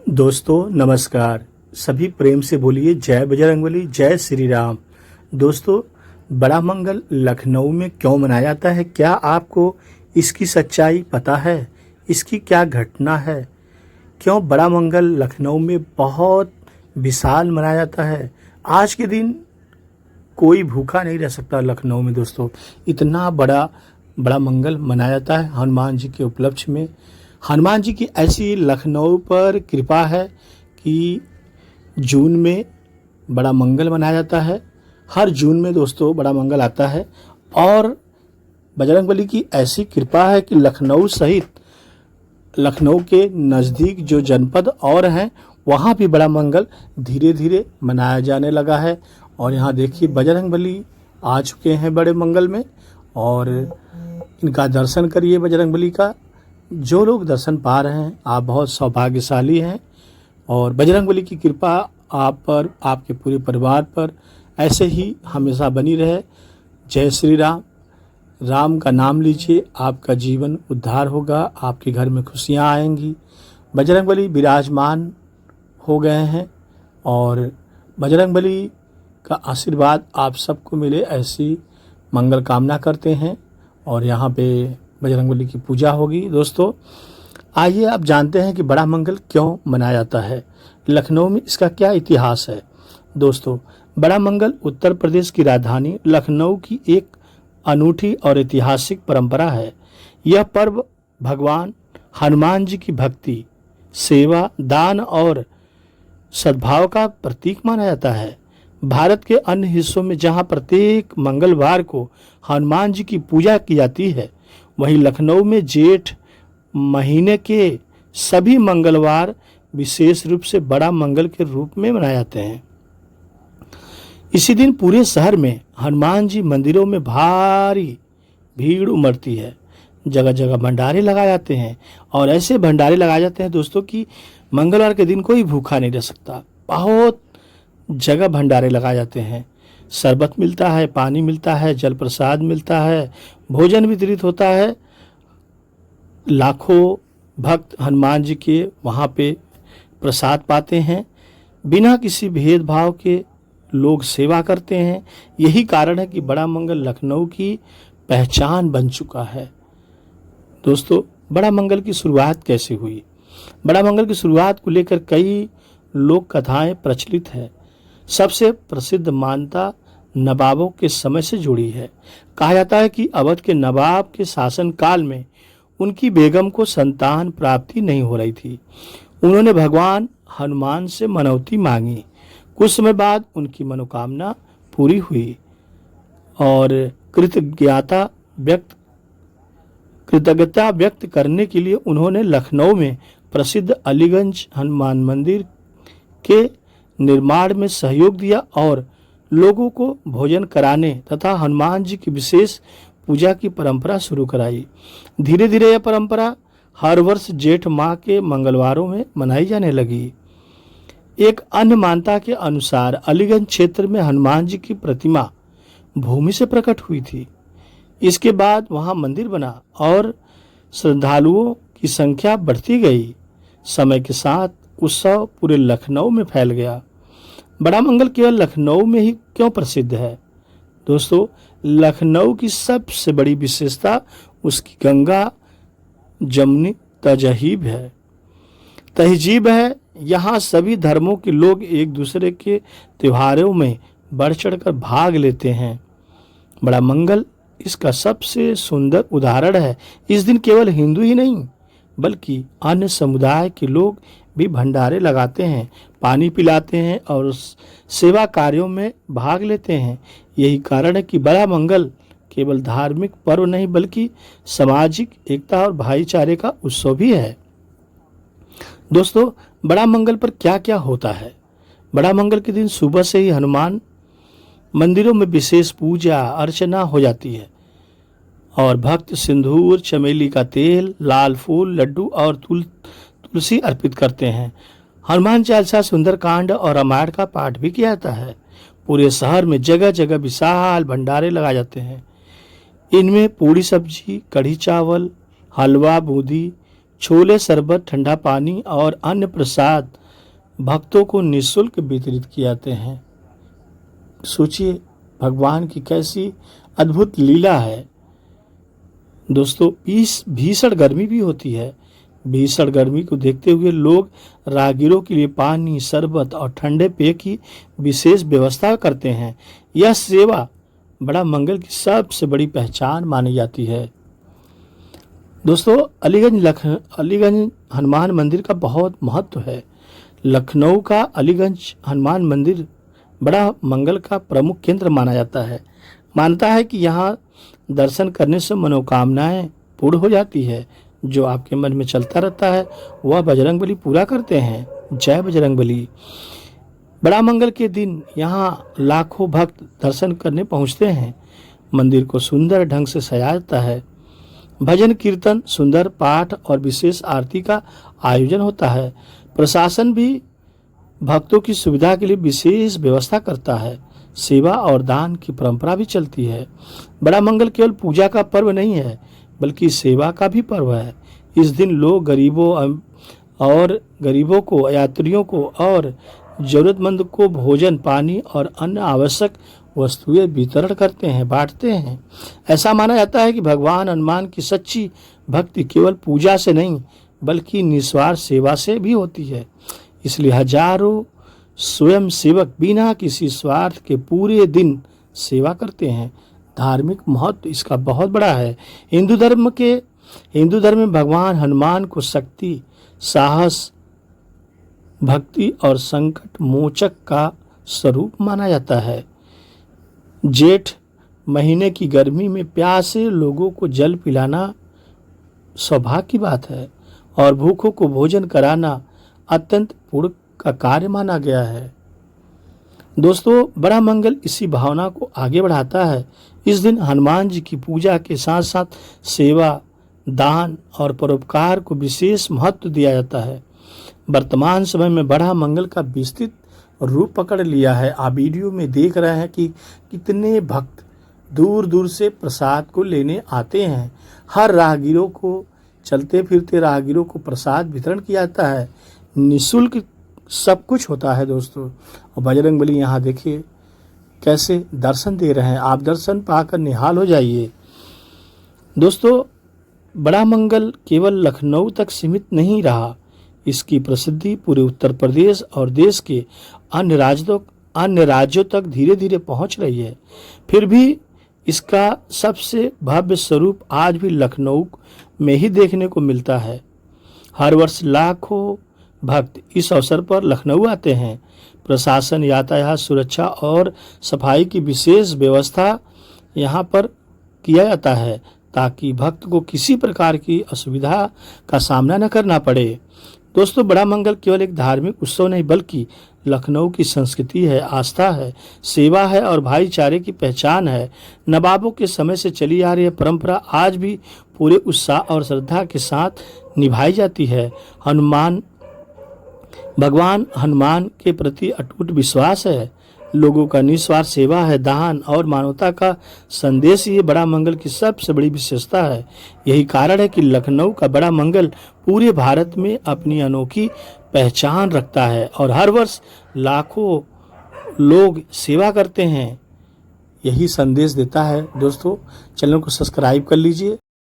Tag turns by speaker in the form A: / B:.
A: दोस्तों नमस्कार। सभी प्रेम से बोलिए जय बजरंगबली, जय श्री राम। दोस्तों, बड़ा मंगल लखनऊ में क्यों मनाया जाता है? क्या आपको इसकी सच्चाई पता है? इसकी क्या घटना है? क्यों बड़ा मंगल लखनऊ में बहुत विशाल मनाया जाता है? आज के दिन कोई भूखा नहीं रह सकता लखनऊ में। दोस्तों, इतना बड़ा बड़ा मंगल मनाया जाता है हनुमान जी के उपलक्ष्य में। हनुमान जी की ऐसी लखनऊ पर कृपा है कि जून में बड़ा मंगल मनाया जाता है। हर जून में दोस्तों बड़ा मंगल आता है और बजरंगबली की ऐसी कृपा है कि लखनऊ सहित लखनऊ के नज़दीक जो जनपद और हैं वहाँ भी बड़ा मंगल धीरे धीरे मनाया जाने लगा है। और यहाँ देखिए बजरंगबली आ चुके हैं बड़े मंगल में और इनका दर्शन करिए बजरंगबली का। जो लोग दर्शन पा रहे हैं आप बहुत सौभाग्यशाली हैं और बजरंगबली की कृपा आप पर, आपके पूरे परिवार पर ऐसे ही हमेशा बनी रहे। जय श्री राम। राम का नाम लीजिए, आपका जीवन उद्धार होगा, आपके घर में खुशियां आएंगी। बजरंगबली विराजमान हो गए हैं और बजरंगबली का आशीर्वाद आप सबको मिले, ऐसी मंगल कामना करते हैं। और यहाँ पे बजरंगबली की पूजा होगी। दोस्तों, आइए आप जानते हैं कि बड़ा मंगल क्यों मनाया जाता है, लखनऊ में इसका क्या इतिहास है। दोस्तों, बड़ा मंगल उत्तर प्रदेश की राजधानी लखनऊ की एक अनूठी और ऐतिहासिक परंपरा है। यह पर्व भगवान हनुमान जी की भक्ति, सेवा, दान और सद्भाव का प्रतीक माना जाता है। भारत के अन्य हिस्सों में जहां प्रत्येक मंगलवार को हनुमान जी की पूजा की जाती है, वहीं लखनऊ में जेठ महीने के सभी मंगलवार विशेष रूप से बड़ा मंगल के रूप में मनाए जाते हैं। इसी दिन पूरे शहर में हनुमान जी मंदिरों में भारी भीड़ उमड़ती है। जगह जगह भंडारे लगाए जाते हैं और ऐसे भंडारे लगाए जाते हैं दोस्तों कि मंगलवार के दिन कोई भूखा नहीं रह सकता। बहुत जगह भंडारे लगाए जाते हैं, शरबत मिलता है, पानी मिलता है, जल प्रसाद मिलता है, भोजन वितरित होता है। लाखों भक्त हनुमान जी के वहाँ पे प्रसाद पाते हैं। बिना किसी भेदभाव के लोग सेवा करते हैं। यही कारण है कि बड़ा मंगल लखनऊ की पहचान बन चुका है। दोस्तों, बड़ा मंगल की शुरुआत कैसे हुई? बड़ा मंगल की शुरुआत को लेकर कई लोक कथाएं प्रचलित है। सबसे प्रसिद्ध मान्यता नवाबों के समय से जुड़ी है। कहा जाता है कि अवध के नवाब के शासन काल में उनकी बेगम को संतान प्राप्ति नहीं हो रही थी। उन्होंने भगवान हनुमान से मनौती मांगी। कुछ समय बाद उनकी मनोकामना पूरी हुई और कृतज्ञता व्यक्त करने के लिए उन्होंने लखनऊ में प्रसिद्ध अलीगंज हनुमान मंदिर के निर्माण में सहयोग दिया और लोगों को भोजन कराने तथा हनुमान जी की विशेष पूजा की परंपरा शुरू कराई। धीरे धीरे यह परंपरा हर वर्ष जेठ माह के मंगलवारों में मनाई जाने लगी। एक अन्य मान्यता के अनुसार अलीगंज क्षेत्र में हनुमान जी की प्रतिमा भूमि से प्रकट हुई थी। इसके बाद वहां मंदिर बना और श्रद्धालुओं की संख्या बढ़ती गई। समय के साथ उत्सव पूरे लखनऊ में फैल गया। बड़ा मंगल केवल लखनऊ में ही क्यों प्रसिद्ध है? दोस्तों, लखनऊ की सबसे बड़ी विशेषता उसकी गंगा जमुनी तहजीब है। यहाँ सभी धर्मों के लोग एक दूसरे के त्योहारों में बढ़ चढ़कर भाग लेते हैं। बड़ा मंगल इसका सबसे सुंदर उदाहरण है। इस दिन केवल हिंदू ही नहीं बल्कि अन्य समुदाय के लोग भी भंडारे लगाते हैं, पानी पिलाते हैं और सेवा कार्यों में भाग लेते हैं। यही कारण है कि बड़ा मंगल केवल धार्मिक पर्व नहीं बल्कि सामाजिक एकता और भाईचारे का उत्सव भी है। दोस्तों, बड़ा मंगल पर क्या क्या होता है? बड़ा मंगल के दिन सुबह से ही हनुमान मंदिरों में विशेष पूजा अर्चना हो जाती है और भक्त सिंदूर, चमेली का तेल, लाल फूल, लड्डू और तुलसी अर्पित करते हैं। हनुमान चालीसा, सुंदरकांड और रामायण का पाठ भी किया जाता है। पूरे शहर में जगह जगह विशाल भंडारे लगाए जाते हैं। इनमें पूड़ी सब्जी, कढ़ी चावल, हलवा, बूंदी, छोले, शरबत, ठंडा पानी और अन्य प्रसाद भक्तों को निःशुल्क वितरित किए जाते हैं। सोचिए भगवान की कैसी अद्भुत लीला है। दोस्तों, भीषण गर्मी भी होती है। भीषण गर्मी को देखते हुए लोग राहगीरों के लिए पानी, शरबत और ठंडे पेय की विशेष व्यवस्था करते हैं। यह सेवा बड़ा मंगल की सबसे बड़ी पहचान मानी जाती है। दोस्तों, अलीगंज हनुमान मंदिर का बहुत महत्व है। लखनऊ का अलीगंज हनुमान मंदिर बड़ा मंगल का प्रमुख केंद्र माना जाता है। मानता है कि यहाँ दर्शन करने से मनोकामनाएं पूर्ण हो जाती है। जो आपके मन में चलता रहता है वह बजरंगबली पूरा करते हैं। जय बजरंगबली। बड़ा मंगल के दिन यहाँ लाखों भक्त दर्शन करने पहुँचते हैं। मंदिर को सुंदर ढंग से सजाया जाता है। भजन कीर्तन, सुंदर पाठ और विशेष आरती का आयोजन होता है। प्रशासन भी भक्तों की सुविधा के लिए विशेष व्यवस्था करता है। सेवा और दान की परंपरा भी चलती है। बड़ा मंगल केवल पूजा का पर्व नहीं है बल्कि सेवा का भी पर्व है। इस दिन लोग गरीबों को, यात्रियों को और जरूरतमंद को भोजन, पानी और अन्य आवश्यक वस्तुएं वितरण करते हैं, बांटते हैं। ऐसा माना जाता है कि भगवान हनुमान की सच्ची भक्ति केवल पूजा से नहीं बल्कि निस्वार्थ सेवा से भी होती है। इसलिए हजारों स्वयं सेवक बिना किसी स्वार्थ के पूरे दिन सेवा करते हैं। धार्मिक महत्व इसका बहुत बड़ा है। हिंदू धर्म में भगवान हनुमान को शक्ति, साहस, भक्ति और संकट मोचक का स्वरूप माना जाता है। जेठ महीने की गर्मी में प्यासे लोगों को जल पिलाना सौभाग्य की बात है और भूखों को भोजन कराना अत्यंत पुण्य का कार्य माना गया है। दोस्तों, बड़ा मंगल इसी भावना को आगे बढ़ाता है। इस दिन हनुमान जी की पूजा के साथ साथ सेवा, दान और परोपकार को विशेष महत्व दिया जाता है। वर्तमान समय में बड़ा मंगल का विस्तृत रूप पकड़ लिया है। आप वीडियो में देख रहे हैं कि कितने भक्त दूर दूर से प्रसाद को लेने आते हैं। हर राहगीरों को, चलते फिरते राहगीरों को प्रसाद वितरण किया जाता है। निःशुल्क सब कुछ होता है दोस्तों। और बजरंगबली यहाँ देखिए कैसे दर्शन दे रहे हैं। आप दर्शन पाकर निहाल हो जाइए। दोस्तों, बड़ा मंगल केवल लखनऊ तक सीमित नहीं रहा। इसकी प्रसिद्धि पूरे उत्तर प्रदेश और देश के अन्य राज्यों तक धीरे धीरे पहुंच रही है। फिर भी इसका सबसे भव्य स्वरूप आज भी लखनऊ में ही देखने को मिलता है। हर वर्ष लाखों भक्त इस अवसर पर लखनऊ आते हैं। प्रशासन यातायात सुरक्षा और सफाई की विशेष व्यवस्था यहाँ पर किया जाता है ताकि भक्त को किसी प्रकार की असुविधा का सामना न करना पड़े। दोस्तों, बड़ा मंगल केवल एक धार्मिक उत्सव नहीं बल्कि लखनऊ की संस्कृति है, आस्था है, सेवा है और भाईचारे की पहचान है। नवाबों के समय से चली आ रही परंपरा आज भी पूरे उत्साह और श्रद्धा के साथ निभाई जाती है। भगवान हनुमान के प्रति अटूट विश्वास है। लोगों का निस्वार्थ सेवा है, दान और मानवता का संदेश ये बड़ा मंगल की सबसे बड़ी विशेषता है। यही कारण है कि लखनऊ का बड़ा मंगल पूरे भारत में अपनी अनोखी पहचान रखता है और हर वर्ष लाखों लोग सेवा करते हैं। यही संदेश देता है। दोस्तों, चैनल को सब्सक्राइब कर लीजिए।